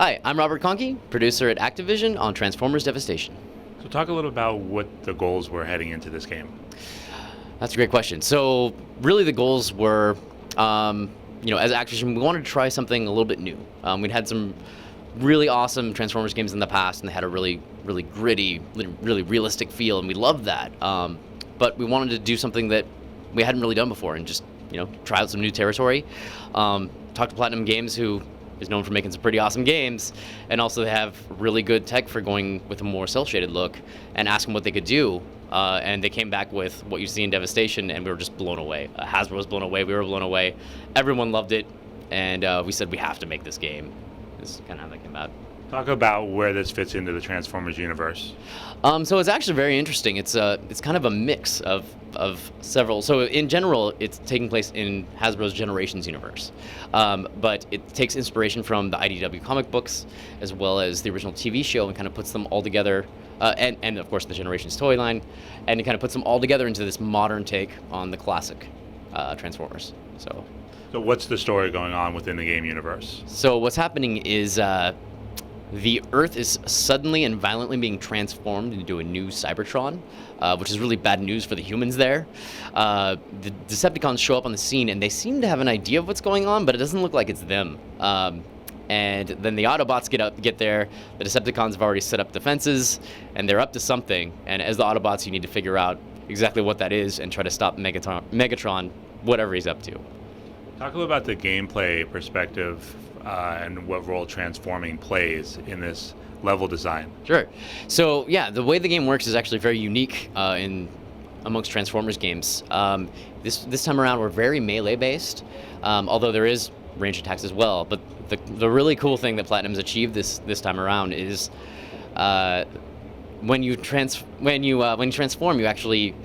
Hi, I'm Robert Conkey, producer at Activision on Transformers Devastation. So talk a little about what the goals were heading into this game. That's a great question. So really the goals were, as Activision, we wanted to try something a little bit new. We'd had some really awesome Transformers games in the past, and they had a really, really gritty, really realistic feel, and we loved that. But we wanted to do something that we hadn't really done before and just, try out some new territory. Talk to Platinum Games, who is known for making some pretty awesome games, and also they have really good tech for going with a more cel-shaded look, and ask them what they could do. And they came back with what you see in Devastation, and we were just blown away. Hasbro was blown away, we were blown away. Everyone loved it, and we said we have to make this game. This is kind of how that came about. Talk about where this fits into the Transformers universe. So it's actually very interesting. It's kind of a mix of several. So in general, it's taking place in Hasbro's Generations universe, but it takes inspiration from the IDW comic books as well as the original TV show and kind of puts them all together, and of course the Generations toy line, and it kind of puts them all together into this modern take on the classic Transformers. So what's the story going on within the game universe? So what's happening is the Earth is suddenly and violently being transformed into a new Cybertron, which is really bad news for the humans there. The Decepticons show up on the scene, and they seem to have an idea of what's going on, but it doesn't look like it's them. And then the Autobots get there. The Decepticons have already set up defenses, and they're up to something. And as the Autobots, you need to figure out exactly what that is and try to stop Megatron, whatever he's up to. Talk a little about the gameplay perspective and what role transforming plays in this level design. Sure. So yeah, the way the game works is actually very unique amongst Transformers games. This time around, we're very melee based, although there is range attacks as well. But the really cool thing that Platinum's achieved this time around is when you transform, you actually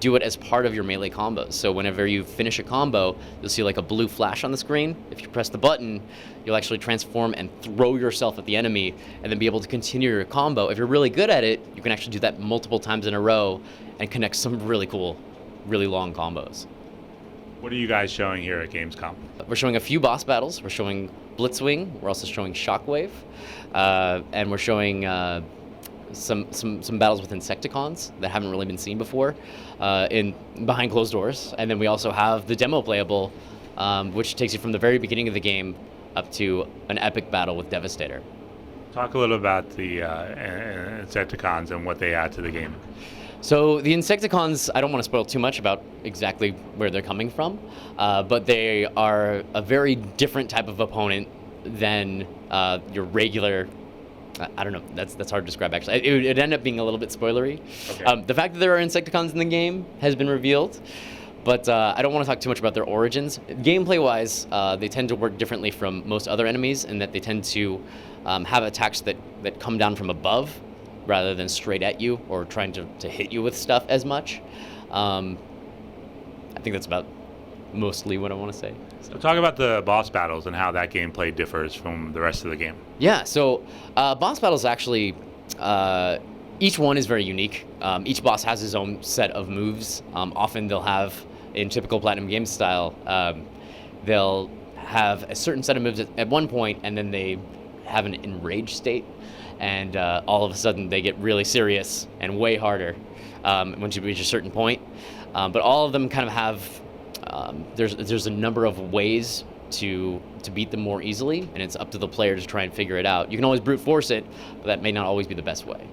do it as part of your melee combos. So whenever you finish a combo, you'll see like a blue flash on the screen. If you press the button, you'll actually transform and throw yourself at the enemy and then be able to continue your combo. If you're really good at it, you can actually do that multiple times in a row and connect some really cool, really long combos. What are you guys showing here at Gamescom? We're showing a few boss battles. We're showing Blitzwing. We're also showing Shockwave. And we're showing some battles with Insecticons that haven't really been seen before in behind closed doors. And then we also have the demo playable, which takes you from the very beginning of the game up to an epic battle with Devastator. Talk a little about the Insecticons and what they add to the game. So the Insecticons, I don't want to spoil too much about exactly where they're coming from, but they are a very different type of opponent than your regular. I don't know. That's hard to describe, actually. It ended up being a little bit spoilery. Okay. The fact that there are Insecticons in the game has been revealed, but I don't want to talk too much about their origins. Gameplay-wise, they tend to work differently from most other enemies in that they tend to have attacks that come down from above rather than straight at you or trying to hit you with stuff as much. I think that's about mostly what I want to say. So talk about the boss battles and how that gameplay differs from the rest of the game. Yeah, so boss battles actually, each one is very unique. Each boss has his own set of moves. Often they'll have, in typical Platinum Games style, they'll have a certain set of moves at one point, and then they have an enraged state, and all of a sudden they get really serious and way harder once you reach a certain point. But all of them kind of have there's a number of ways to beat them more easily, and it's up to the player to try and figure it out. You can always brute force it, but that may not always be the best way.